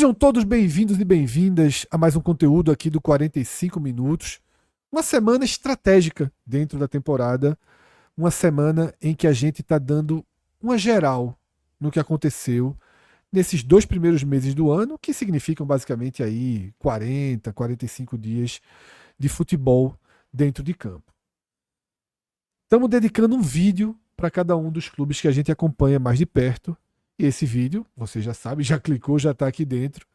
Sejam todos bem-vindos e bem-vindas a mais um conteúdo aqui do 45 Minutos. Uma semana estratégica dentro da temporada, uma semana em que a gente está dando uma geral no que aconteceu nesses 2 primeiros meses do ano, que significam basicamente aí 40, 45 dias de futebol dentro de campo. Estamos dedicando um vídeo para cada um dos clubes que a gente acompanha mais de perto. E esse vídeo, você já sabe, já clicou, já está aqui dentro,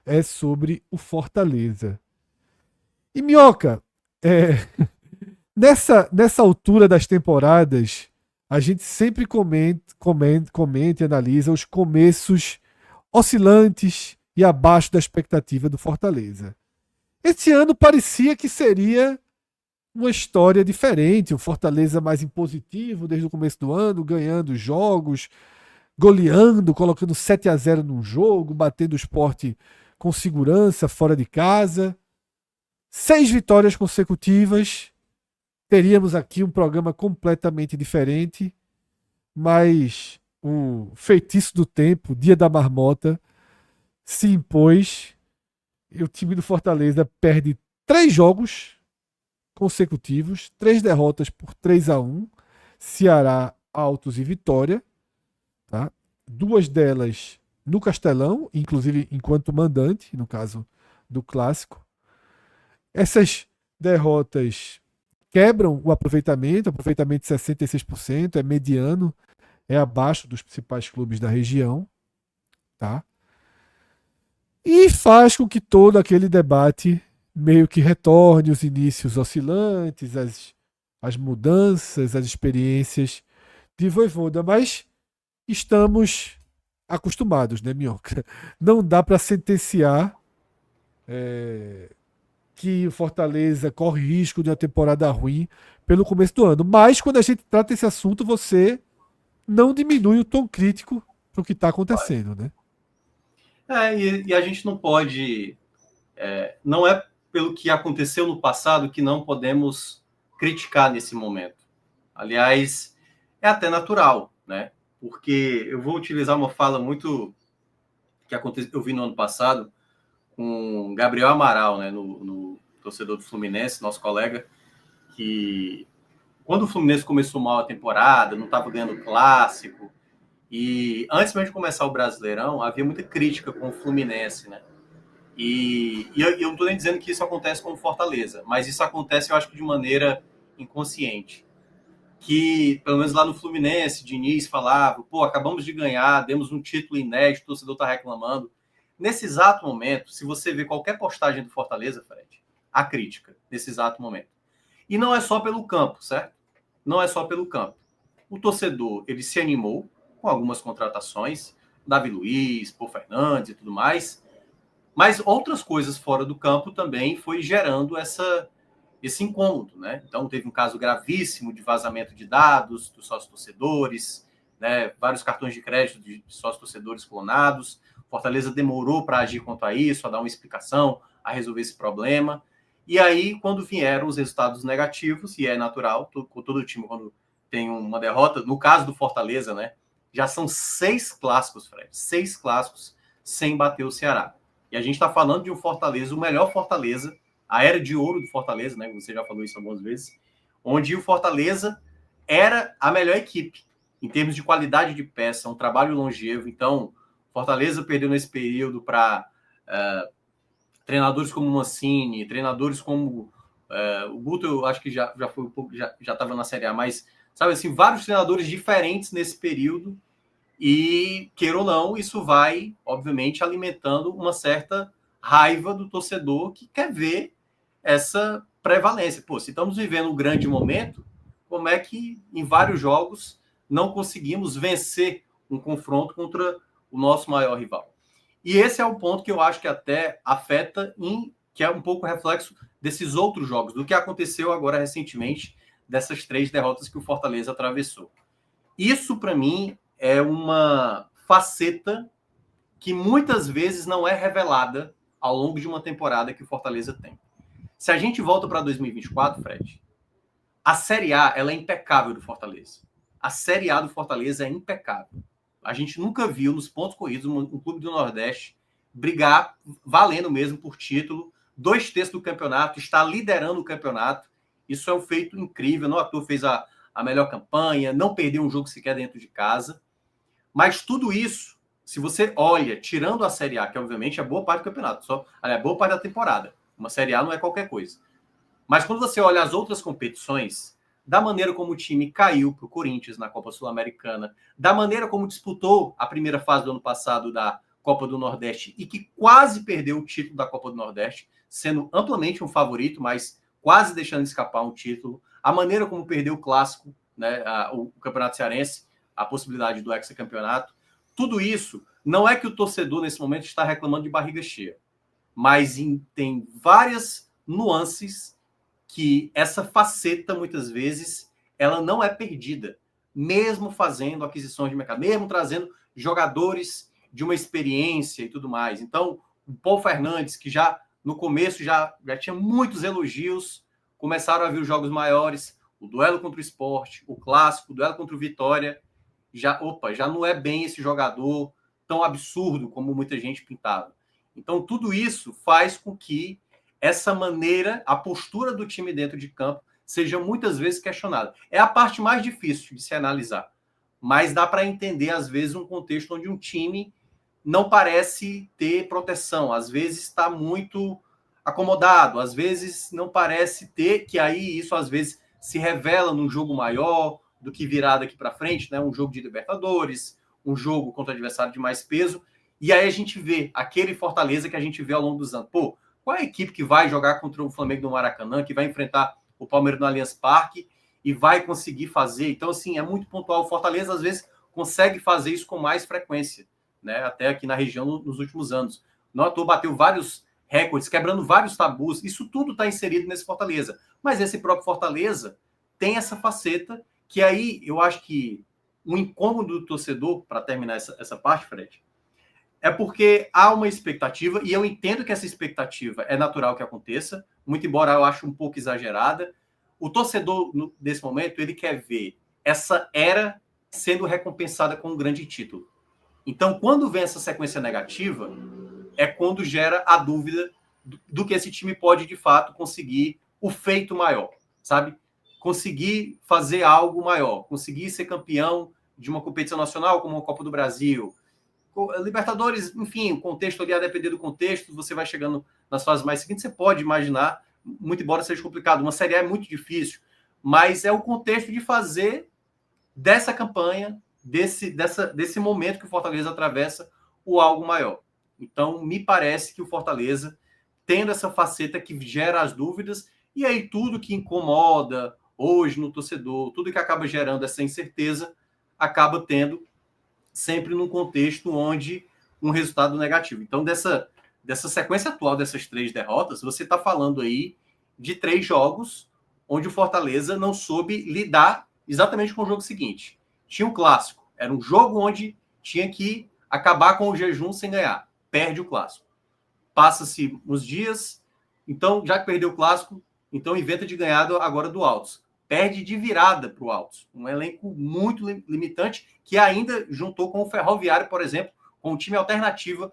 é sobre o Fortaleza. E Minhoca, nessa altura das temporadas, a gente sempre comenta e analisa os começos oscilantes e abaixo da expectativa do Fortaleza. Esse ano parecia que seria uma história diferente, o Fortaleza mais impositivo desde o começo do ano, ganhando jogos, goleando, colocando 7-0 num jogo, batendo o Sport com segurança fora de casa. 6 vitórias consecutivas. Teríamos aqui um programa completamente diferente, mas o feitiço do tempo, dia da marmota, se impôs e o time do Fortaleza perde 3 jogos consecutivos, 3 derrotas por 3-1, Ceará, Altos e Vitória, tá? 2 delas no Castelão, inclusive enquanto mandante, no caso do Clássico. Essas derrotas quebram o aproveitamento de 66%, é mediano, é abaixo dos principais clubes da região, tá? E faz com que todo aquele debate meio que retorne os inícios oscilantes, as mudanças, as experiências de Vojvoda, mas estamos acostumados, né, Minhoca? Não dá para sentenciar que o Fortaleza corre risco de uma temporada ruim pelo começo do ano. Mas quando a gente trata esse assunto, você não diminui o tom crítico para o que está acontecendo, né? E a gente não pode. Não é pelo que aconteceu no passado que não podemos criticar nesse momento. Aliás, é até natural, né? Porque eu vou utilizar uma fala muito que eu vi no ano passado com Gabriel Amaral, né, no torcedor do Fluminense, nosso colega, que quando o Fluminense começou mal a temporada, não estava ganhando clássico, e antes mesmo de começar o Brasileirão, havia muita crítica com o Fluminense, né? E eu não estou nem dizendo que isso acontece com o Fortaleza, mas isso acontece, eu acho que de maneira inconsciente. Que, pelo menos lá no Fluminense, Diniz falava, pô, acabamos de ganhar, demos um título inédito, o torcedor está reclamando. Nesse exato momento, se você vê qualquer postagem do Fortaleza, Fred, há crítica nesse exato momento. E não é só pelo campo, certo? Não é só pelo campo. O torcedor, ele se animou com algumas contratações, Davi Luiz, Pô Fernandes e tudo mais, mas outras coisas fora do campo também foi gerando esse incômodo, né? Então teve um caso gravíssimo de vazamento de dados dos sócios torcedores, né? Vários cartões de crédito de sócios torcedores clonados. Fortaleza demorou para agir quanto a isso, a dar uma explicação, a resolver esse problema. E aí, quando vieram os resultados negativos, e é natural, todo time quando tem uma derrota, no caso do Fortaleza, né? Já são 6 clássicos, Fred, 6 clássicos sem bater o Ceará. E a gente está falando de um Fortaleza, o melhor Fortaleza, a era de ouro do Fortaleza, né? Você já falou isso algumas vezes, onde o Fortaleza era a melhor equipe em termos de qualidade de peça, um trabalho longevo. Então, Fortaleza perdeu nesse período para treinadores como Mancini, treinadores como o Guto, eu acho que já foi um pouco, já estava na Série A, mas sabe assim, vários treinadores diferentes nesse período. E, queira ou não, isso vai, obviamente, alimentando uma certa raiva do torcedor que quer ver essa prevalência. Pô, se estamos vivendo um grande momento, como é que em vários jogos não conseguimos vencer um confronto contra o nosso maior rival? E esse é o ponto que eu acho que até afeta, que é um pouco reflexo desses outros jogos, do que aconteceu agora recentemente, dessas 3 derrotas que o Fortaleza atravessou. Isso, para mim, é uma faceta que muitas vezes não é revelada ao longo de uma temporada que o Fortaleza tem. Se a gente volta para 2024, Fred, a Série A ela é impecável do Fortaleza. A Série A do Fortaleza é impecável. A gente nunca viu nos pontos corridos um clube do Nordeste brigar valendo mesmo por título. 2/3 do campeonato, está liderando o campeonato. Isso é um feito incrível. Não à toa fez a melhor campanha, não perdeu um jogo sequer dentro de casa. Mas tudo isso, se você olha, tirando a Série A, que obviamente é boa parte do campeonato, é boa parte da temporada. Uma Série A não é qualquer coisa. Mas quando você olha as outras competições, da maneira como o time caiu para o Corinthians na Copa Sul-Americana, da maneira como disputou a primeira fase do ano passado da Copa do Nordeste e que quase perdeu o título da Copa do Nordeste, sendo amplamente um favorito, mas quase deixando escapar um título, a maneira como perdeu o Clássico, né, o Campeonato Cearense, a possibilidade do hexacampeonato, tudo isso não é que o torcedor nesse momento está reclamando de barriga cheia, mas tem várias nuances que essa faceta, muitas vezes, ela não é perdida, mesmo fazendo aquisições de mercado, mesmo trazendo jogadores de uma experiência e tudo mais. Então, o Paul Fernandes, que já no começo já tinha muitos elogios, começaram a vir os jogos maiores, o duelo contra o Sport, o Clássico, o duelo contra o Vitória, já não é bem esse jogador tão absurdo como muita gente pintava. Então, tudo isso faz com que essa maneira, a postura do time dentro de campo, seja muitas vezes questionada. É a parte mais difícil de se analisar, mas dá para entender, às vezes, um contexto onde um time não parece ter proteção, às vezes está muito acomodado, às vezes não parece ter, que aí isso às vezes se revela num jogo maior do que virar daqui para frente, né? Um jogo de Libertadores, um jogo contra adversário de mais peso, e aí a gente vê aquele Fortaleza que a gente vê ao longo dos anos. Pô, qual é a equipe que vai jogar contra o Flamengo no Maracanã, que vai enfrentar o Palmeiras no Allianz Parque e vai conseguir fazer? Então, assim, é muito pontual. O Fortaleza, às vezes, consegue fazer isso com mais frequência, né? Até aqui na região nos últimos anos. Não à toa bateu vários recordes, quebrando vários tabus. Isso tudo está inserido nesse Fortaleza. Mas esse próprio Fortaleza tem essa faceta que aí eu acho que um incômodo do torcedor, para terminar essa parte, Fred, é porque há uma expectativa, e eu entendo que essa expectativa é natural que aconteça, muito embora eu ache um pouco exagerada. O torcedor, nesse momento, ele quer ver essa era sendo recompensada com um grande título. Então, quando vem essa sequência negativa, é quando gera a dúvida do que esse time pode, de fato, conseguir o feito maior, sabe? Conseguir fazer algo maior, conseguir ser campeão de uma competição nacional, como a Copa do Brasil, Libertadores, enfim, o contexto ali, a depender do contexto, você vai chegando nas fases mais seguintes, você pode imaginar, muito embora seja complicado, uma Série A é muito difícil, mas é o contexto de fazer dessa campanha, desse momento que o Fortaleza atravessa, o algo maior. Então, me parece que o Fortaleza, tendo essa faceta que gera as dúvidas, e aí tudo que incomoda hoje no torcedor, tudo que acaba gerando essa incerteza, acaba tendo sempre num contexto onde um resultado negativo. Então, dessa sequência atual dessas 3 derrotas, você está falando aí de 3 jogos onde o Fortaleza não soube lidar exatamente com o jogo seguinte. Tinha um clássico, era um jogo onde tinha que acabar com o jejum sem ganhar. Perde o clássico. Passa-se uns dias, então, já que perdeu o clássico, então inventa de ganhar agora do Altos. Perde de virada para o Altos. Um elenco muito limitante, que ainda juntou com o Ferroviário, por exemplo, com um time alternativo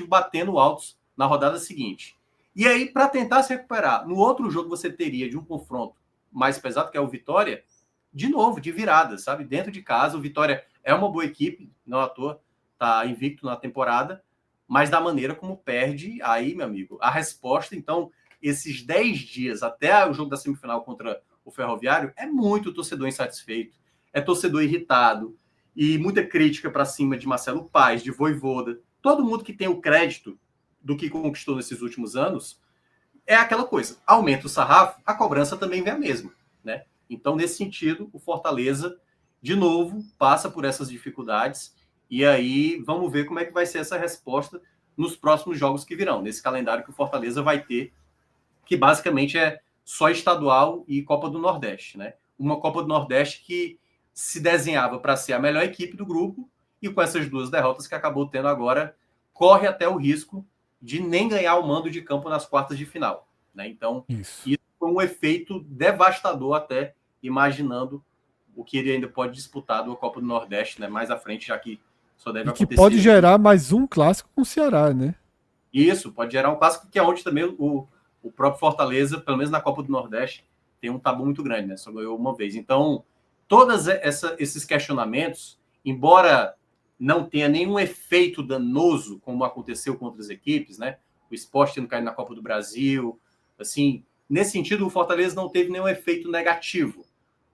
batendo o Altos na rodada seguinte. E aí, para tentar se recuperar, no outro jogo você teria de um confronto mais pesado, que é o Vitória, de novo, de virada, sabe? Dentro de casa, o Vitória é uma boa equipe, não à toa, tá invicto na temporada, mas da maneira como perde, aí, meu amigo, a resposta, então, esses 10 dias até o jogo da semifinal contra o Ferroviário, é muito torcedor insatisfeito, é torcedor irritado, e muita crítica para cima de Marcelo Paes, de Vojvoda, todo mundo que tem o crédito do que conquistou nesses últimos anos, é aquela coisa, aumenta o sarrafo, a cobrança também vem a mesma, né? Então, nesse sentido, o Fortaleza, de novo, passa por essas dificuldades, e aí vamos ver como é que vai ser essa resposta nos próximos jogos que virão, nesse calendário que o Fortaleza vai ter, que basicamente é só estadual e Copa do Nordeste, né? Uma Copa do Nordeste que se desenhava para ser a melhor equipe do grupo, e com essas 2 derrotas que acabou tendo agora, corre até o risco de nem ganhar o mando de campo nas quartas de final, né? Então, Isso. isso foi um efeito devastador, até imaginando o que ele ainda pode disputar da Copa do Nordeste, né? Mais à frente, já que Só deve E que acontecer. pode gerar mais um clássico com o Ceará, né? Isso, pode gerar um clássico, que é onde também o próprio Fortaleza, pelo menos na Copa do Nordeste, tem um tabu muito grande, né? Só ganhou uma vez. Então, todos esses questionamentos, embora não tenha nenhum efeito danoso, como aconteceu com outras equipes, né? O Sport tendo caído na Copa do Brasil, assim, nesse sentido, o Fortaleza não teve nenhum efeito negativo.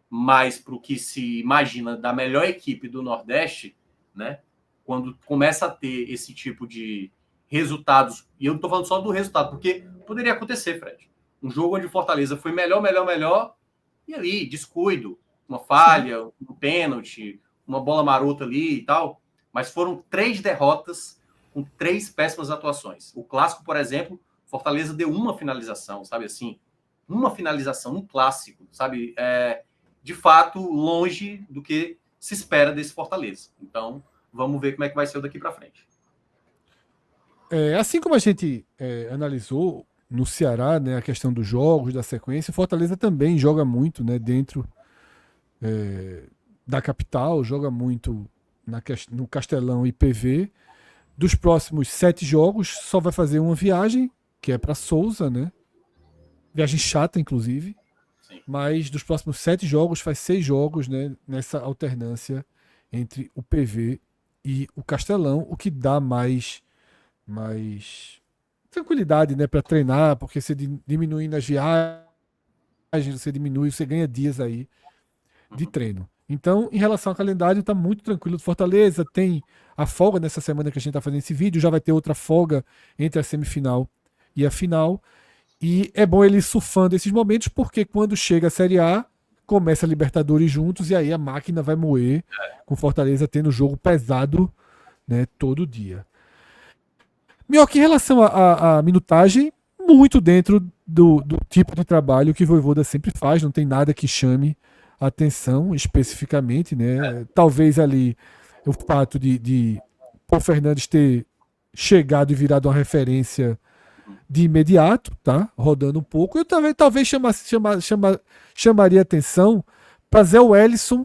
Mas para o que se imagina da melhor equipe do Nordeste, né? Quando começa a ter esse tipo de resultados, e eu não estou falando só do resultado, porque poderia acontecer, Fred. Um jogo onde o Fortaleza foi melhor, e ali, descuido, uma falha, um pênalti, uma bola marota ali e tal. Mas foram 3 derrotas com 3 péssimas atuações. O clássico, por exemplo, Fortaleza deu uma finalização, sabe assim? Uma finalização, um clássico, sabe? De fato, longe do que se espera desse Fortaleza. Então, vamos ver como é que vai ser daqui para frente. Assim como a gente analisou no Ceará, né, a questão dos jogos, da sequência, o Fortaleza também joga muito, né, dentro da capital, joga muito no Castelão e PV. Dos próximos 7 jogos, só vai fazer uma viagem, que é para Souza, né? Viagem chata, inclusive. Sim. Mas dos próximos 7 jogos, faz 6 jogos, né, nessa alternância entre o PV e o Castelão, o que dá mais tranquilidade, né, para treinar, porque você diminuindo as viagens, você ganha dias aí de treino. Então, em relação ao calendário, está muito tranquilo do Fortaleza. Tem a folga nessa semana que a gente está fazendo esse vídeo, já vai ter outra folga entre a semifinal e a final. E é bom ele ir surfando esses momentos, porque quando chega a Série A, começa a Libertadores juntos e aí a máquina vai moer, com Fortaleza tendo jogo pesado, né, todo dia. Minhoca, em relação à minutagem, muito dentro do tipo de trabalho que o Vojvoda sempre faz, não tem nada que chame a atenção especificamente, né? Talvez ali o fato de Paul Fernandes ter chegado e virado uma referência de imediato, tá? Rodando um pouco. Eu talvez chamaria atenção para Zé Wellison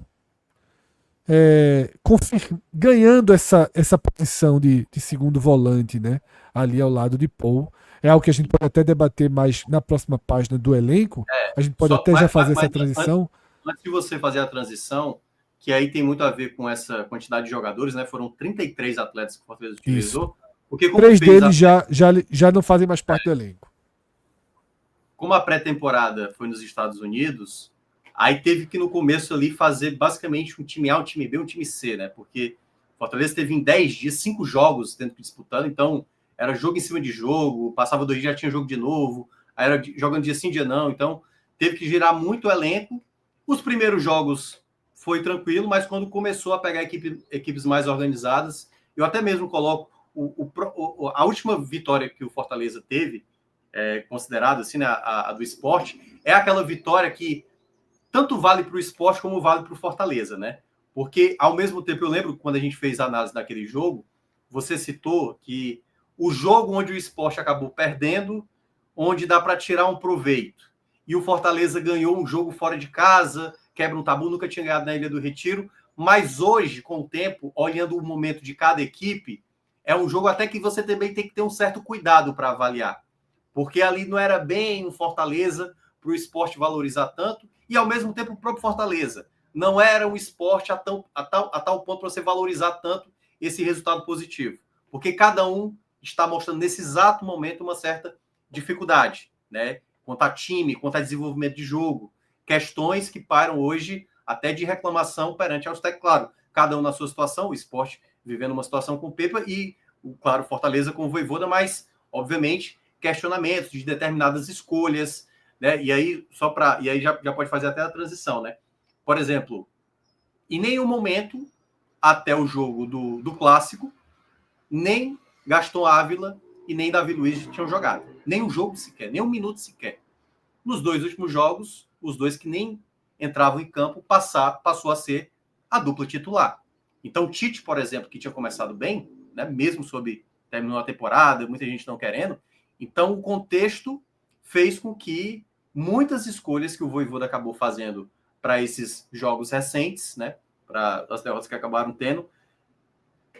ganhando essa posição de segundo volante, né? Ali ao lado de Paul. É algo que a gente pode até debater mais na próxima página do elenco. A gente pode até já fazer essa transição. Antes de você fazer a transição, que aí tem muito a ver com essa quantidade de jogadores, né? Foram 33 atletas que o Fortaleza utilizou. Porque como 3 deles já não fazem mais parte do elenco. Como a pré-temporada foi nos Estados Unidos, aí teve que no começo ali fazer basicamente um time A, um time B, um time C, né? Porque o Fortaleza teve em 10 dias 5 jogos tendo que disputando, então era jogo em cima de jogo, passava 2 dias já tinha jogo de novo, aí era jogando dia sim, dia não, então teve que girar muito o elenco. Os primeiros jogos foi tranquilo, mas quando começou a pegar equipes mais organizadas, eu até mesmo coloco a última vitória que o Fortaleza teve, considerada assim, né, a do esporte, é aquela vitória que tanto vale para o esporte como vale para o Fortaleza, né? Porque, ao mesmo tempo, eu lembro quando a gente fez a análise daquele jogo, você citou que o jogo onde o esporte acabou perdendo, onde dá para tirar um proveito, e o Fortaleza ganhou um jogo fora de casa, quebra um tabu, nunca tinha ganhado na Ilha do Retiro, mas hoje, com o tempo, olhando o momento de cada equipe, é um jogo até que você também tem que ter um certo cuidado para avaliar, porque ali não era bem um Fortaleza para o esporte valorizar tanto, e ao mesmo tempo o próprio Fortaleza não era um esporte a tal ponto para você valorizar tanto esse resultado positivo, porque cada um está mostrando nesse exato momento uma certa dificuldade, né? Quanto a time, quanto a desenvolvimento de jogo, questões que param hoje até de reclamação perante aos técnicos, claro, cada um na sua situação, o esporte vivendo uma situação com o Pepa e, claro, Fortaleza com o Vojvoda, mas, obviamente, questionamentos de determinadas escolhas, né? E aí, já pode fazer até a transição, né? Por exemplo, em nenhum momento, até o jogo do Clássico, nem Gaston Ávila e nem Davi Luiz tinham jogado. Nem um jogo sequer, nem um minuto sequer. Nos 2 últimos jogos, os dois que nem entravam em campo passou a ser a dupla titular. Então, o Tite, por exemplo, que tinha começado bem, né, mesmo terminou a temporada, muita gente não querendo, então o contexto fez com que muitas escolhas que o Vojvoda acabou fazendo para esses jogos recentes, né, para as derrotas que acabaram tendo,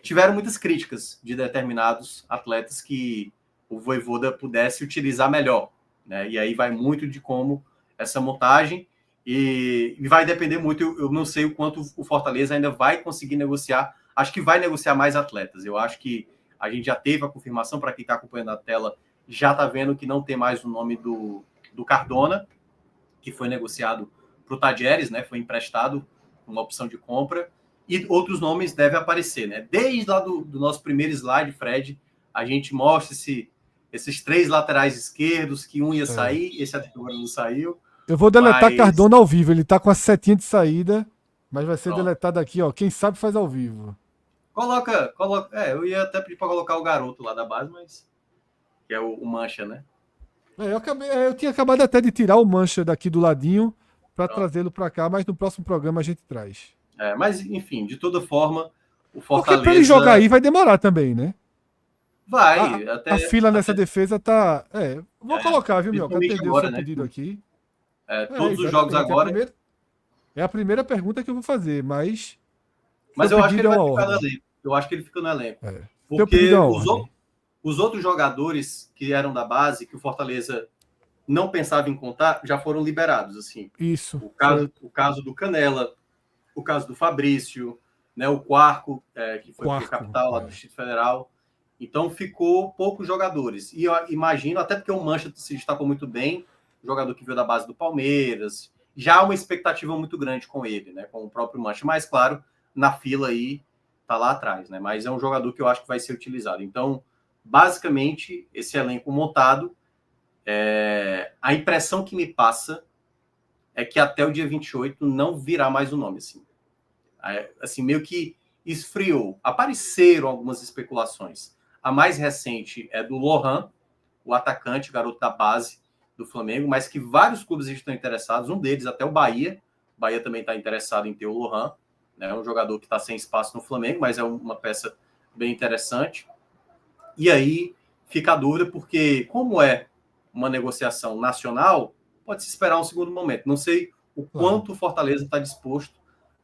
tiveram muitas críticas de determinados atletas que o Vojvoda pudesse utilizar melhor, né? E aí vai muito de como essa montagem e vai depender muito. Eu não sei o quanto o Fortaleza ainda vai conseguir negociar. Acho que vai negociar mais atletas. Eu acho que a gente já teve a confirmação, para quem está acompanhando a tela, já está vendo que não tem mais o nome do Cardona, que foi negociado para o Tadieres, né? Foi emprestado uma opção de compra. E outros nomes devem aparecer, né? Desde lá do nosso primeiro slide, Fred, a gente mostra esses 3 laterais esquerdos, que um ia sair, esse até agora não saiu. Eu vou deletar Cardona ao vivo, ele tá com a setinha de saída, mas vai ser deletado aqui, ó. Quem sabe faz ao vivo. Coloca. Eu ia até pedir para colocar o garoto lá da base, mas que é o Mancha, né? Eu tinha acabado até de tirar o Mancha daqui do ladinho para trazê-lo para cá, mas no próximo programa a gente traz. Mas, enfim, de toda forma, o Fortaleza... Porque para ele jogar aí vai demorar também, né? Vai. A fila nessa defesa tá... vou colocar, viu, meu? Atender o seu pedido aqui. Todos os jogos agora... É a primeira pergunta que eu vou fazer, mas... Mas eu acho que ele vai ficar no elenco. Eu acho que ele fica no elenco. Porque os outros jogadores que eram da base, que o Fortaleza não pensava em contar, já foram liberados, assim. Isso. O caso do Canela, o caso do Fabrício, né, o Quarco, que foi para o capital lá do Distrito Federal. Então, ficou poucos jogadores. E eu imagino, até porque o Mancha se destacou muito bem, jogador que veio da base do Palmeiras, já há uma expectativa muito grande com ele, né, com o próprio Mancha. Mas, claro, na fila aí, tá lá atrás, né? Mas é um jogador que eu acho que vai ser utilizado. Então, basicamente, esse elenco montado, a impressão que me passa é que até o dia 28 não virá mais o nome, assim. Assim, meio que esfriou. Apareceram algumas especulações. A mais recente é do Lohan, o atacante, garoto da base do Flamengo, mas que vários clubes estão interessados, um deles até o Bahia. O Bahia também está interessado em ter o Lohan, né? Um jogador que está sem espaço no Flamengo, mas é uma peça bem interessante. E aí fica a dúvida, porque como é uma negociação nacional, pode-se esperar um segundo momento. Não sei o quanto o Fortaleza está disposto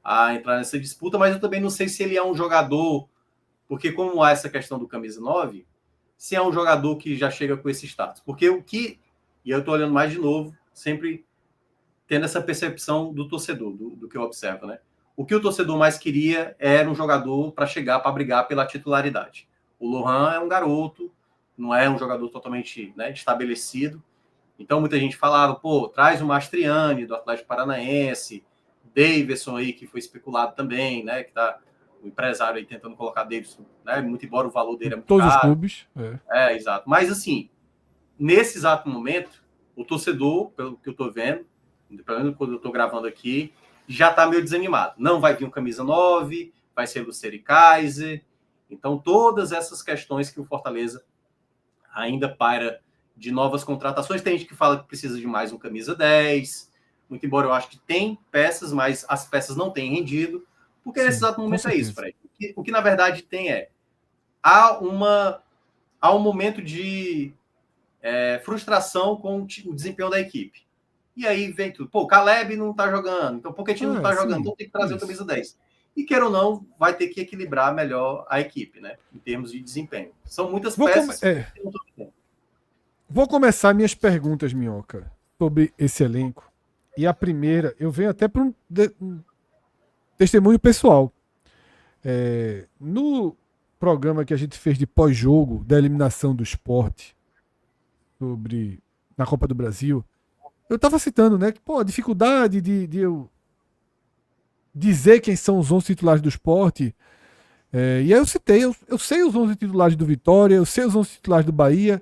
a entrar nessa disputa, mas eu também não sei se ele é um jogador, porque como há essa questão do camisa 9, se é um jogador que já chega com esse status. Porque e eu estou olhando mais de novo, sempre tendo essa percepção do torcedor, do que eu observo, né? O que o torcedor mais queria era um jogador para chegar, para brigar pela titularidade. O Lohan é um garoto, não é um jogador totalmente, né, estabelecido. Então, muita gente falava, traz o Mastriani, do Atlético Paranaense, Davidson aí, que foi especulado também, né, que tá o empresário aí tentando colocar Davidson, né, muito embora o valor dele é muito todos caro. Todos os clubes. Exato. Mas, assim, nesse exato momento, o torcedor, pelo que eu tô vendo, pelo menos quando eu tô gravando aqui, já tá meio desanimado. Não vai vir um camisa 9, vai ser Lucero e Kaiser. Então, todas essas questões que o Fortaleza ainda paira de novas contratações. Tem gente que fala que precisa de mais um camisa 10, muito embora eu acho que tem peças, mas as peças não têm rendido, porque nesse exato momento é isso, Fred. O que na verdade tem há um momento de frustração com o desempenho da equipe. E aí vem tudo. O Caleb não tá jogando, então o Pochettino não tá jogando, então tem que trazer o camisa 10. E queira ou não, vai ter que equilibrar melhor a equipe, né? Em termos de desempenho. São muitas peças. Vou começar minhas perguntas, Minhoca, sobre esse elenco. E a primeira, eu venho até para um testemunho pessoal. No programa que a gente fez de pós-jogo da eliminação do Sport na Copa do Brasil, eu estava citando, né, que a dificuldade de eu dizer quem são os 11 titulares do Sport. E aí eu citei, eu sei os 11 titulares do Vitória, eu sei os 11 titulares do Bahia,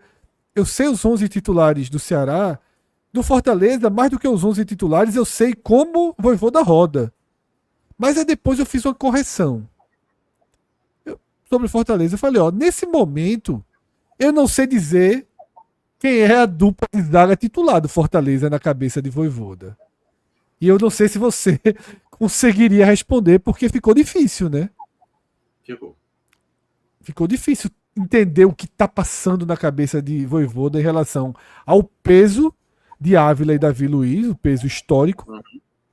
eu sei os 11 titulares do Ceará, do Fortaleza, mais do que os 11 titulares, eu sei como o Vojvoda roda. Mas aí depois eu fiz uma correção. Sobre o Fortaleza, eu falei, nesse momento, eu não sei dizer quem é a dupla de zaga titular do Fortaleza na cabeça de Vojvoda. E eu não sei se você conseguiria responder, porque ficou difícil, né? Ficou difícil entender o que está passando na cabeça de Vojvoda em relação ao peso de Ávila e Davi Luiz, o peso histórico,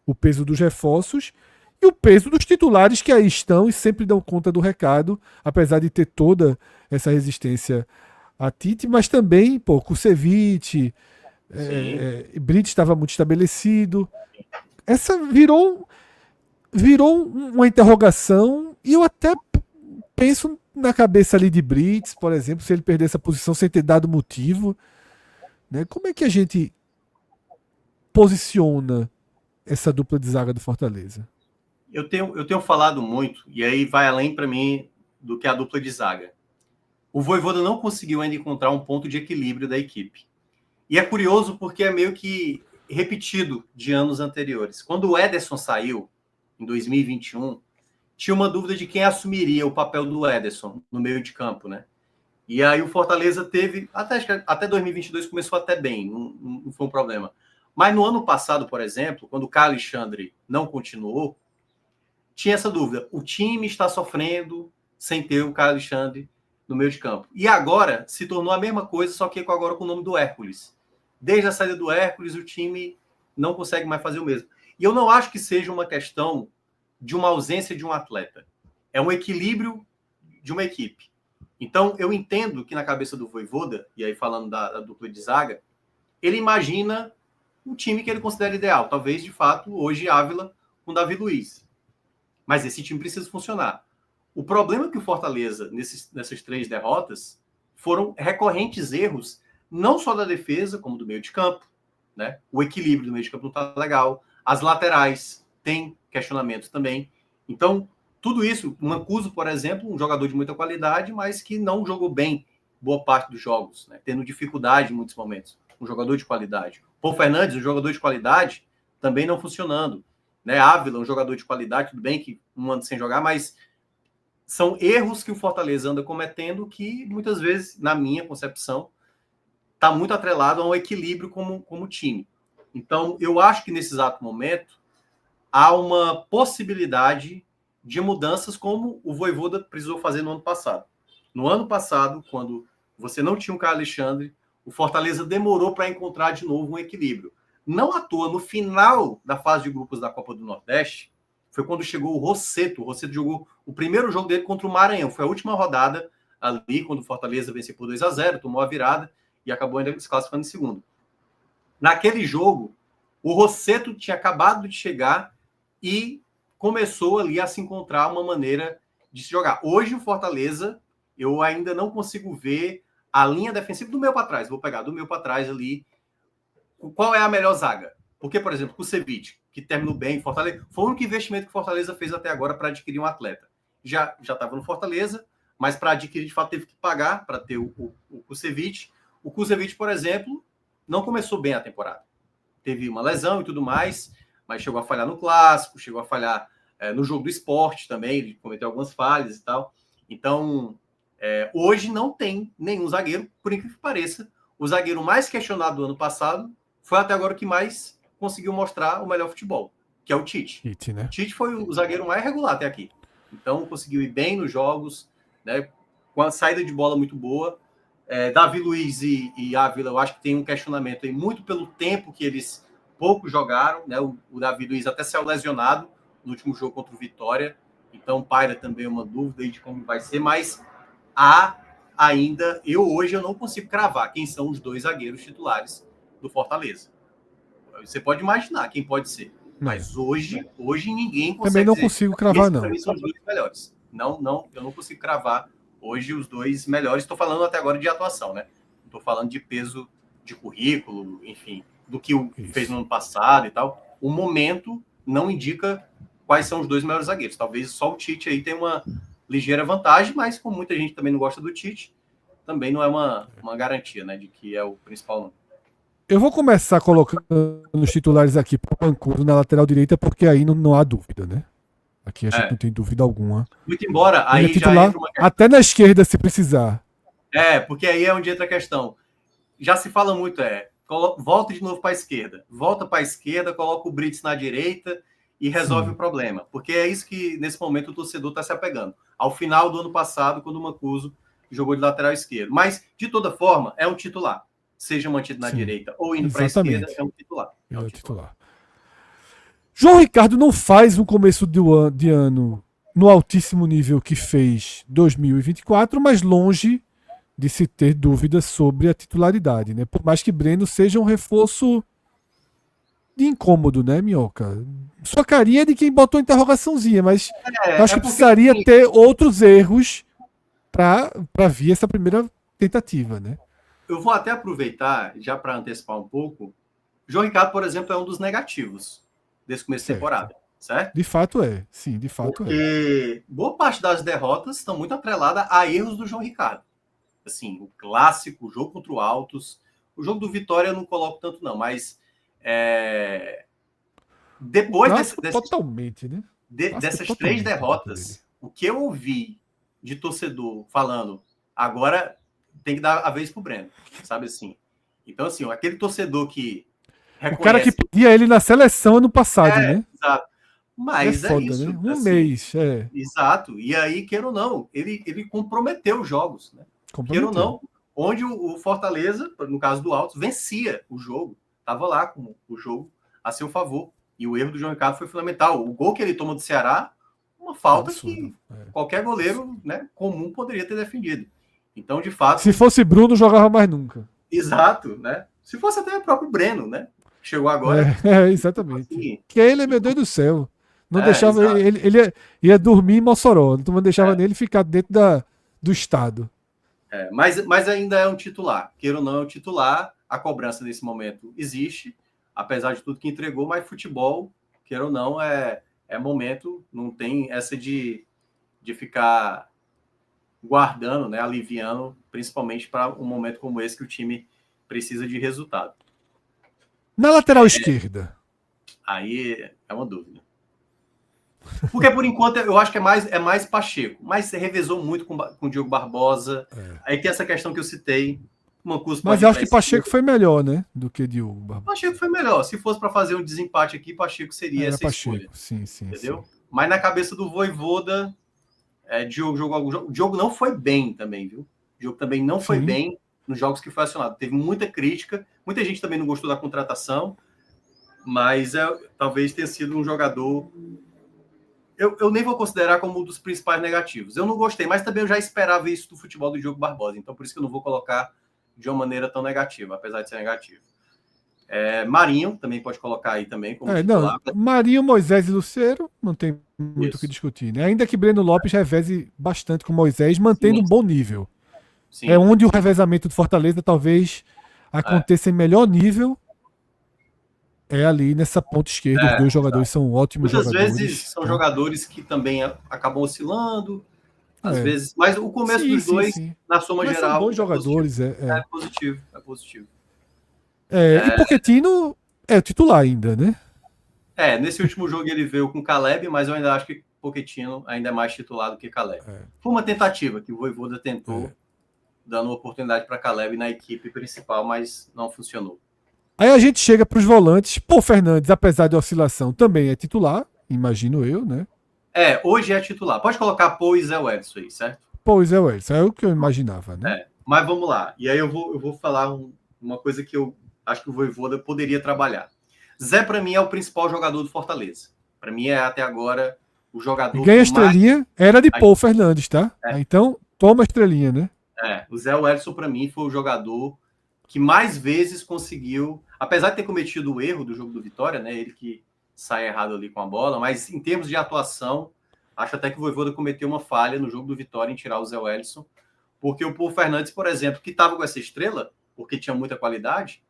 o peso dos reforços, E o peso dos titulares que aí estão e sempre dão conta do recado, apesar de ter toda essa resistência a Tite, mas também, pô, Kusevich, Brits estava muito estabelecido. Essa virou uma interrogação e eu até penso na cabeça ali de Brits, por exemplo, se ele perder essa posição sem ter dado motivo, né? Como é que a gente posiciona essa dupla de zaga do Fortaleza? Eu tenho falado muito, e aí vai além para mim do que a dupla de zaga. O Vojvoda não conseguiu ainda encontrar um ponto de equilíbrio da equipe. E é curioso porque é meio que repetido de anos anteriores. Quando o Ederson saiu, em 2021, tinha uma dúvida de quem assumiria o papel do Ederson no meio de campo, né? E aí o Fortaleza teve, até 2022 começou até bem, não foi um problema. Mas no ano passado, por exemplo, quando o Caio Alexandre não continuou, tinha essa dúvida. O time está sofrendo sem ter o Caio Alexandre no meio de campo. E agora se tornou a mesma coisa, só que agora com o nome do Hércules. Desde a saída do Hércules, o time não consegue mais fazer o mesmo. E eu não acho que seja uma questão de uma ausência de um atleta. É um equilíbrio de uma equipe. Então, eu entendo que na cabeça do Vojvoda, e aí falando da dupla de zaga, ele imagina um time que ele considera ideal. Talvez, de fato, hoje Ávila com Davi Luiz. Mas esse time precisa funcionar. O problema é que o Fortaleza, nessas 3 derrotas, foram recorrentes erros, não só da defesa, como do meio de campo. Né? O equilíbrio do meio de campo não está legal. As laterais têm questionamentos também. Então, tudo isso, o Mancuso, por exemplo, um jogador de muita qualidade, mas que não jogou bem boa parte dos jogos, né? Tendo dificuldade em muitos momentos. Um jogador de qualidade. Paul Fernandes, um jogador de qualidade, também não funcionando. Né? Ávila, um jogador de qualidade, tudo bem que um ano sem jogar, mas são erros que o Fortaleza anda cometendo que, muitas vezes, na minha concepção, está muito atrelado a um equilíbrio como time. Então, eu acho que nesse exato momento há uma possibilidade de mudanças como o Vojvoda precisou fazer no ano passado. No ano passado, quando você não tinha o Caio Alexandre, o Fortaleza demorou para encontrar de novo um equilíbrio. Não à toa, no final da fase de grupos da Copa do Nordeste, foi quando chegou o Rossetto. O Rossetto jogou o primeiro jogo dele contra o Maranhão. Foi a última rodada ali, quando o Fortaleza venceu por 2-0, tomou a virada e acabou ainda se classificando em segundo. Naquele jogo, o Rossetto tinha acabado de chegar e começou ali a se encontrar uma maneira de se jogar. Hoje, o Fortaleza, eu ainda não consigo ver a linha defensiva do meu para trás. Vou pegar do meu para trás ali. Qual é a melhor zaga? Porque, por exemplo, o Kusevich, que terminou bem, Fortaleza, foi o único investimento que o Fortaleza fez até agora para adquirir um atleta. Já estava no Fortaleza, mas para adquirir, de fato, teve que pagar para ter o Kusevich. O Kusevich, por exemplo, não começou bem a temporada. Teve uma lesão e tudo mais, mas chegou a falhar no Clássico, chegou a falhar no jogo do Sport também, ele cometeu algumas falhas e tal. Então, hoje não tem nenhum zagueiro, por incrível que pareça. O zagueiro mais questionado do ano passado foi até agora o que mais conseguiu mostrar o melhor futebol, que é o Tite. Né? O Tite foi o zagueiro mais regular até aqui. Então, conseguiu ir bem nos jogos, né, com a saída de bola muito boa. Davi Luiz e Ávila, eu acho que tem um questionamento aí, muito pelo tempo que eles pouco jogaram, né? O Davi Luiz até saiu lesionado no último jogo contra o Vitória, então paira também uma dúvida aí de como vai ser, mas há ainda, hoje eu não consigo cravar quem são os 2 zagueiros titulares do Fortaleza. Você pode imaginar quem pode ser, mas hoje ninguém consegue. Também não consigo cravar, não. Para mim são os 2 melhores. Não, eu não consigo cravar hoje os 2 melhores. Estou falando até agora de atuação, né? Estou falando de peso de currículo, enfim, do que fez no ano passado e tal. O momento não indica quais são os 2 melhores zagueiros. Talvez só o Tite aí tenha uma ligeira vantagem, mas como muita gente também não gosta do Tite, também não é uma garantia, né, de que é o principal nome. Eu vou começar colocando os titulares aqui para o Mancuso na lateral direita, porque aí não há dúvida, né? Aqui a gente não tem dúvida alguma. Muito embora, aí ele é titular, já entra uma questão. Até na esquerda, se precisar. Porque aí é onde entra a questão. Já se fala muito, volta de novo para a esquerda. Volta para a esquerda, coloca o Brits na direita e resolve o problema. Porque é isso que, nesse momento, o torcedor está se apegando. Ao final do ano passado, quando o Mancuso jogou de lateral esquerdo. Mas, de toda forma, é um titular. Seja mantido na direita ou indo para a esquerda, é um titular. É um titular. João Ricardo não faz um começo de ano no altíssimo nível que fez 2024, mas longe de se ter dúvidas sobre a titularidade, né? Por mais que Breno seja um reforço de incômodo, né, Minhoca? Sua carinha é de quem botou interrogaçãozinha, mas eu acho É que porque precisaria assim, ter outros erros para vir essa primeira tentativa, né? eu vou até aproveitar, já para antecipar um pouco. João Ricardo, por exemplo, é um dos negativos desse começo de Certo. temporada, certo? De fato é. Sim, de fato é. Porque boa parte das derrotas estão muito atreladas a erros do João Ricardo. Assim, o clássico, o jogo contra o Altos, o jogo do Vitória eu não coloco tanto não, mas O depois clássico totalmente, né? O clássico dessas 3 totalmente a culpa dele. derrotas, o que eu ouvi de torcedor falando, agora tem que dar a vez pro Breno, sabe assim? Então, assim, aquele torcedor que O cara que reconhece. pedia ele na seleção ano passado, né? Exato. É Mas é foda, né? isso, Um assim, mês, é. exato. E aí, queira ou não, ele comprometeu os jogos, né? Queira ou Comprometeu. não, onde o Fortaleza, no caso do Altos, vencia o jogo. Estava lá com o jogo a seu favor. E o erro do João Ricardo foi fundamental. O gol que ele toma do Ceará, uma falta Absurdo. que qualquer goleiro, né, comum poderia ter defendido. Então, de fato. Se fosse Bruno, jogava mais nunca. Exato, né? Se fosse até o próprio Breno, né? Chegou agora. Exatamente. Assim, Que ele, meu Deus do céu. Não deixava. exato. Ele ia dormir em Mossoró. Não deixava É. nele ficar dentro do estado. Mas ainda é um titular. Queira ou não, é um titular. A cobrança nesse momento existe, apesar de tudo que entregou, mas futebol, queira ou não, é momento, não tem essa de ficar guardando, né, aliviando, principalmente para um momento como esse que o time precisa de resultado. Na lateral esquerda. Aí é uma dúvida. Porque, por enquanto, eu acho que é mais Pacheco. Mas você revezou muito com o Diogo Barbosa. Aí tem essa questão que eu citei. Mancuso Mas pode eu ir acho para que Pacheco foi melhor, né? Do que Diogo Barbosa. Pacheco foi melhor. Se fosse para fazer um desempate aqui, Pacheco seria Era essa escolha. Pacheco, sim. Entendeu? Sim. Mas na cabeça do Vojvoda, Diogo jogou algum jogo. O Diogo não foi bem também, viu? O Diogo também não foi bem nos jogos que foi acionado. Teve muita crítica. Muita gente também não gostou da contratação. Mas talvez tenha sido um jogador. Eu nem vou considerar como um dos principais negativos. Eu não gostei, mas também eu já esperava isso do futebol do Diogo Barbosa. Então, por isso que eu não vou colocar de uma maneira tão negativa, apesar de ser negativo. Marinho também pode colocar aí também como titular. Não, Marinho, Moisés e Lucero, não tem muito o que discutir, né? Ainda que Breno Lopes reveze bastante com Moisés, mantendo um bom nível. Sim. É onde o revezamento do Fortaleza talvez aconteça em melhor nível. É ali nessa ponta esquerda, os dois jogadores são ótimos jogadores. Muitas vezes são jogadores que também acabam oscilando, às vezes, mas o começo dos dois, na soma geral, são bons jogadores. É positivo. E Pochettino é o titular ainda, né? Nesse último jogo ele veio com Caleb, mas eu ainda acho que Pochettino ainda é mais titular do que Caleb. Foi uma tentativa que o Vojvoda tentou, dando oportunidade para Caleb na equipe principal, mas não funcionou. Aí a gente chega para os volantes. Paul Fernandes, apesar de oscilação, também é titular, imagino eu, né? Hoje é titular. Pode colocar Paul e Zé Wellison aí, certo? Paul e Zé Wellison, é o que eu imaginava, né? Mas vamos lá. E aí eu vou falar uma coisa que eu acho que o Vojvoda poderia trabalhar. Zé, para mim, é o principal jogador do Fortaleza. Para mim, é até agora o jogador. Ganha a estrelinha, era de Paul Fernandes, tá? Então, toma a estrelinha, né? O Zé Wellison, para mim, foi o jogador que mais vezes conseguiu, apesar de ter cometido o erro do jogo do Vitória, né? Ele que sai errado ali com a bola, mas em termos de atuação, acho até que o Vojvoda cometeu uma falha no jogo do Vitória em tirar o Zé Wellison, porque o Paul Fernandes, por exemplo, que estava com essa estrela, porque tinha muita qualidade,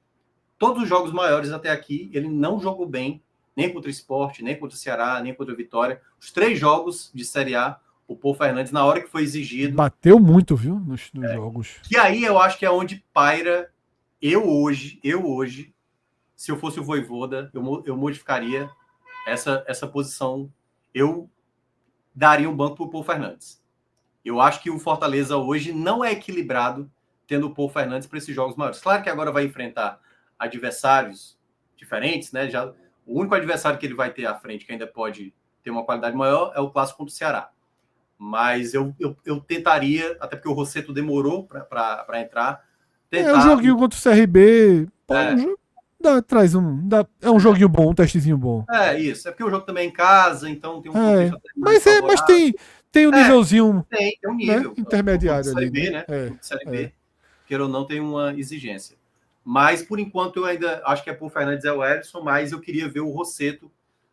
todos os jogos maiores até aqui, ele não jogou bem, nem contra o Sport, nem contra o Ceará, nem contra o Vitória. Os 3 jogos de Série A, o Paul Fernandes, na hora que foi exigido... Bateu muito, viu, nos jogos. Que aí eu acho que é onde paira... Eu hoje, se eu fosse o Vojvoda, eu modificaria essa posição. Eu daria um banco para o Paul Fernandes. Eu acho que o Fortaleza hoje não é equilibrado tendo o Paul Fernandes para esses jogos maiores. Claro que agora vai enfrentar adversários diferentes, né? O único adversário que ele vai ter à frente que ainda pode ter uma qualidade maior é o clássico contra o Ceará. Mas eu tentaria, até porque o Rossetto demorou para entrar, o joguinho contra o CRB. Traz é um joguinho bom, um testezinho bom. Isso. É porque o jogo também é em casa, então tem um É, contexto até mais mas favorável. tem um nívelzinho, Tem um né, nível. O clube de intermediário Série ali, B, né? né? O clube de Série B, queira ou não, tem uma exigência. Mas, por enquanto, eu ainda acho que é por Fernandes é o Ederson, mas eu queria ver o Rossetto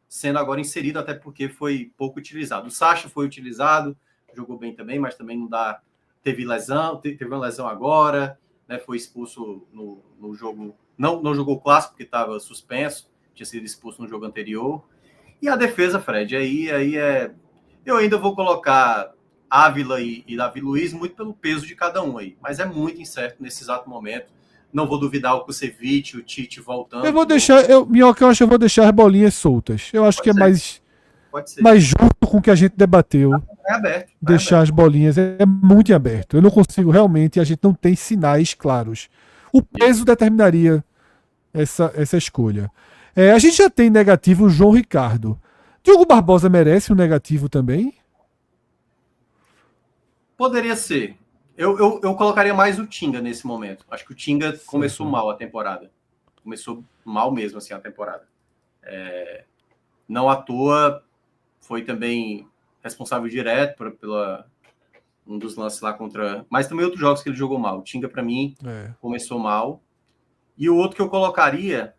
sendo agora inserido, até porque foi pouco utilizado. O Sacha foi utilizado, jogou bem também, mas também não dá. Teve lesão, teve uma lesão agora, né? Foi expulso no jogo. Não jogou o clássico, porque estava suspenso, tinha sido expulso no jogo anterior. E a defesa, Fred, aí é. Eu ainda vou colocar Ávila e Davi Luiz muito pelo peso de cada um aí, mas é muito incerto nesse exato momento. Não vou duvidar o Kusevich, o Tite Eu voltando vou de novo. deixar, Minhoca, eu acho que eu vou deixar as bolinhas soltas. Eu acho que Pode é ser, pode ser. mais justo com o que a gente debateu. É aberto, é Deixar aberto. as bolinhas é muito em aberto. Eu não consigo realmente, a gente não tem sinais claros. O peso determinaria essa escolha. A gente já tem negativo o João Ricardo. Diogo Barbosa merece um negativo também? Poderia ser. Eu colocaria mais o Tinga nesse momento. Acho que o Tinga começou Certo. mal a temporada. Começou mal mesmo assim a temporada. Não à toa foi também responsável direto pela um dos lances lá contra. Mas também outros jogos que ele jogou mal. O Tinga, para mim, começou mal. E o outro que eu colocaria.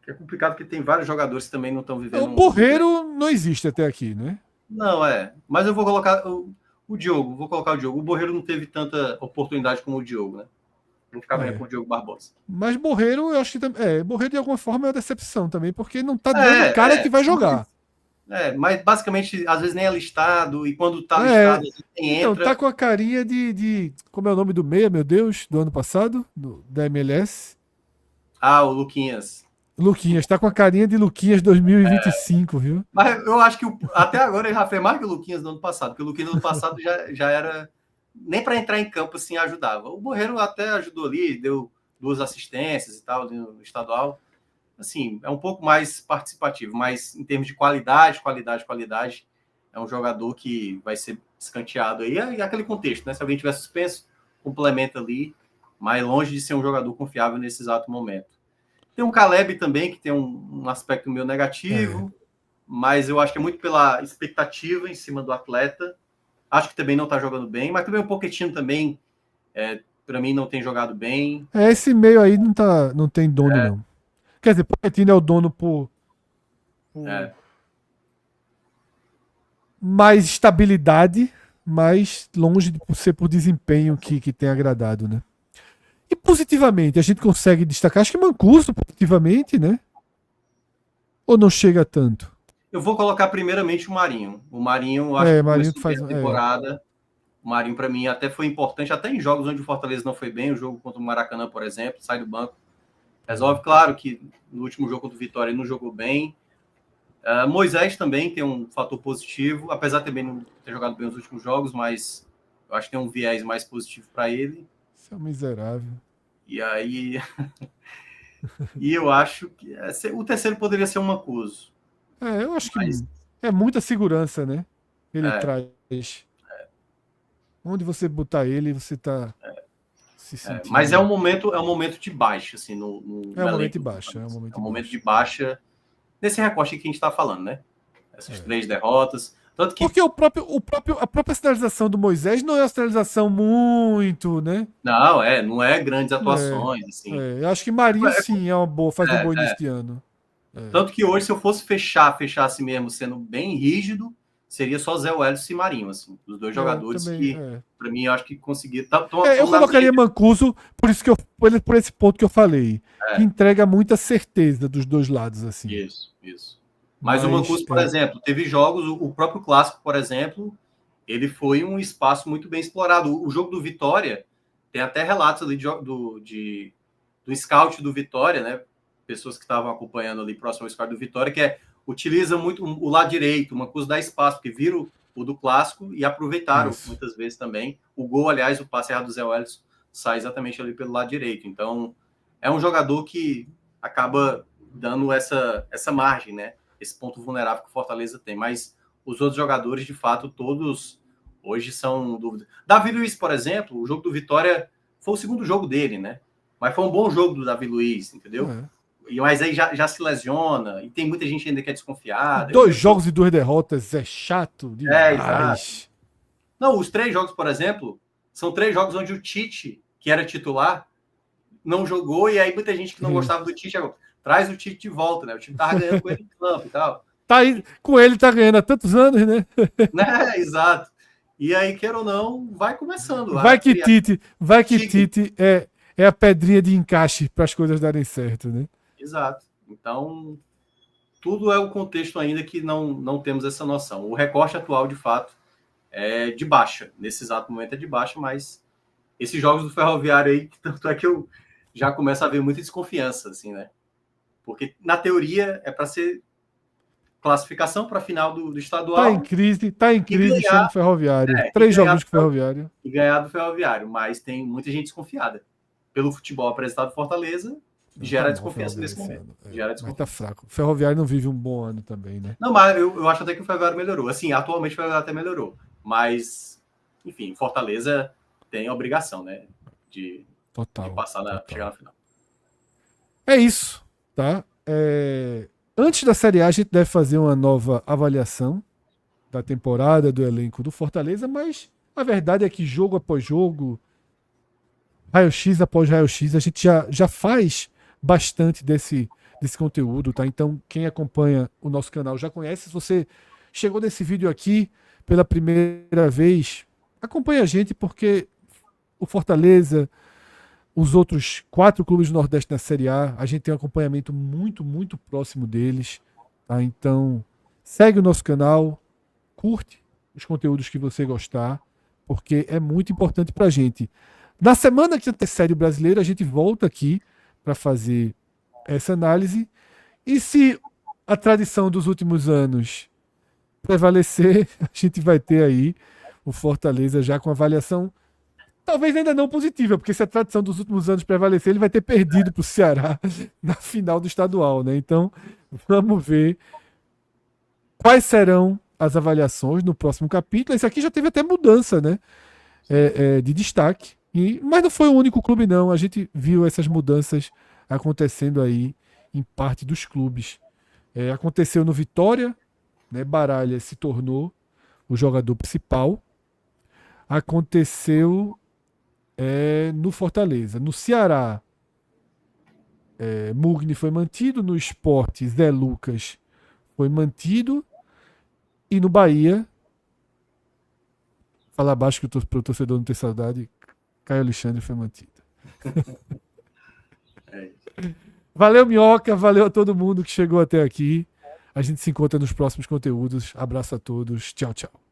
Que é complicado porque tem vários jogadores que também não estão vivendo O Borreiro não existe até aqui, né? Não, Mas eu vou colocar o Diogo. Vou colocar o Diogo. O Borreiro não teve tanta oportunidade como o Diogo, né? Vou ficar bem com o Diogo Barbosa. Mas Borreiro, eu acho que também. Borreiro de alguma forma é uma decepção também, porque não tá dando cara que vai jogar. Mas basicamente, às vezes nem é listado, e quando tá listado, É. às vezes nem Então, entra. tá com a carinha de. Como é o nome do meia, meu Deus, do ano passado? Da MLS? O Luquinhas. Luquinhas, tá com a carinha de Luquinhas 2025, viu? Mas eu acho que até agora ele já fez mais que o Luquinhas do ano passado, porque o Luquinhas do ano passado já era. Nem para entrar em campo assim ajudava. O Borreiro até ajudou ali, deu 2 assistências e tal no estadual. Assim, é um pouco mais participativo, mas em termos de qualidade, é um jogador que vai ser escanteado aí. E aquele contexto, né? Se alguém tiver suspenso, complementa ali, mas longe de ser um jogador confiável nesse exato momento. Tem um Caleb também, que tem um aspecto meio negativo, mas eu acho que é muito pela expectativa em cima do atleta. Acho que também não está jogando bem, mas também o Pochettino também, para mim, não tem jogado bem. Esse meio aí não tem dono, não. Quer dizer, Pochettino é o dono por mais estabilidade, mas longe de ser por desempenho que tem agradado, né? E positivamente, a gente consegue destacar, acho que Mancuso positivamente, né? Ou não chega tanto? Eu vou colocar primeiramente o Marinho. O Marinho, acho que Marinho que começou bem faz. a temporada. O Marinho, para mim, até foi importante, até em jogos onde o Fortaleza não foi bem, o jogo contra o Maracanã, por exemplo, sai do banco. Resolve, claro que no último jogo contra o Vitória ele não jogou bem. Moisés também tem um fator positivo, apesar de também não ter jogado bem os últimos jogos, mas eu acho que tem um viés mais positivo para ele. Isso é um miserável. E aí. E eu acho que o terceiro poderia ser o Mancuso. Eu acho que é muita segurança, né? Ele traz. Onde você botar ele, você tá se sentindo. Mas é um momento de baixa, assim, no um momento de elenco. baixa. É um momento de baixa nesse recorte que a gente está falando, né? Essas 3 derrotas. Tanto que. Porque a própria sinalização do Moisés não é uma sinalização muito, né? Não é grandes atuações, assim. Eu acho que Marinho sim faz um bom início de ano. Tanto que hoje, se eu fosse fechasse mesmo sendo bem rígido, seria só Zé Welles e Marinho, assim. Os dois jogadores também, que, para mim, eu acho que conseguiram. Eu colocaria Mancuso por esse ponto que eu falei. Que entrega muita certeza dos dois lados, assim. Isso. Mas o Mancuso, por exemplo, teve jogos, o próprio Clássico, por exemplo, ele foi um espaço muito bem explorado. O jogo do Vitória, tem até relatos ali do scout do Vitória, né? Pessoas que estavam acompanhando ali próximo ao scout do Vitória, que utiliza muito o lado direito, o Mancuso dá espaço, porque viram o do Clássico e aproveitaram muitas vezes também. O gol, aliás, o passe errado do Zé Welles sai exatamente ali pelo lado direito. Então, é um jogador que acaba dando essa margem, né? Esse ponto vulnerável que o Fortaleza tem. Mas os outros jogadores, de fato, todos hoje são dúvidas. Davi Luiz, por exemplo, o jogo do Vitória foi o segundo jogo dele, né? Mas foi um bom jogo do Davi Luiz, entendeu? Mas aí já se lesiona, e tem muita gente ainda que é desconfiada. 2 jogos e 2 derrotas é chato demais. Exato. Não, os 3 jogos, por exemplo, são 3 jogos onde o Tite, que era titular, não jogou, e aí muita gente que não gostava do Tite, traz o Tite de volta, né? O time tava ganhando com ele em campo e tal. Tá aí, com ele tá ganhando há tantos anos, né? Exato. E aí, quer ou não, vai começando. Vai que Tite é a pedrinha de encaixe para as coisas darem certo, né? Exato. Então, tudo é o contexto ainda que não temos essa noção. O recorte atual, de fato, é de baixa. Nesse exato momento é de baixa, mas esses jogos do Ferroviário aí, tanto é que eu já começo a ver muita desconfiança, assim, né? Porque, na teoria, é para ser classificação para a final do estadual. Tá em crise chama o Ferroviário. 3 jogos com o Ferroviário. E ganhar do Ferroviário, mas tem muita gente desconfiada. Pelo futebol apresentado Fortaleza, gera desconfiança nesse momento. Mas tá fraco. O Ferroviário não vive um bom ano também, né? Não, mas eu acho até que o Ferroviário melhorou. Assim, atualmente o Ferroviário até melhorou. Mas, enfim, Fortaleza tem a obrigação, né? De passar chegar na final. É isso, tá? Antes da Série A, a gente deve fazer uma nova avaliação da temporada, do elenco do Fortaleza, mas a verdade é que jogo após jogo, raio-x após raio-x, a gente já faz bastante desse conteúdo, tá? Então, quem acompanha o nosso canal já conhece. Se você chegou nesse vídeo aqui pela primeira vez, acompanha a gente, porque o Fortaleza, os outros 4 clubes do Nordeste na Série A gente tem um acompanhamento muito, muito próximo deles, tá? Então, segue o nosso canal, curte os conteúdos que você gostar, porque é muito importante pra gente. Na semana que antecede o Brasileiro, a gente volta aqui para fazer essa análise. E se a tradição dos últimos anos prevalecer, a gente vai ter aí o Fortaleza já com avaliação talvez ainda não positiva, porque se a tradição dos últimos anos prevalecer, ele vai ter perdido para o Ceará na final do estadual, né? Então, vamos ver quais serão as avaliações no próximo capítulo. Esse aqui já teve até mudança, né? De destaque. Mas não foi o único clube, não. A gente viu essas mudanças acontecendo aí em parte dos clubes. Aconteceu no Vitória, né? Baralha se tornou o jogador principal. Aconteceu no Fortaleza. No Ceará, Mugni foi mantido. No Sport, Zé Lucas foi mantido. E no Bahia, falar baixo que para o torcedor não ter saudade, Caio Alexandre foi mantido. Valeu, Minhoca. Valeu a todo mundo que chegou até aqui. A gente se encontra nos próximos conteúdos. Abraço a todos. Tchau, tchau.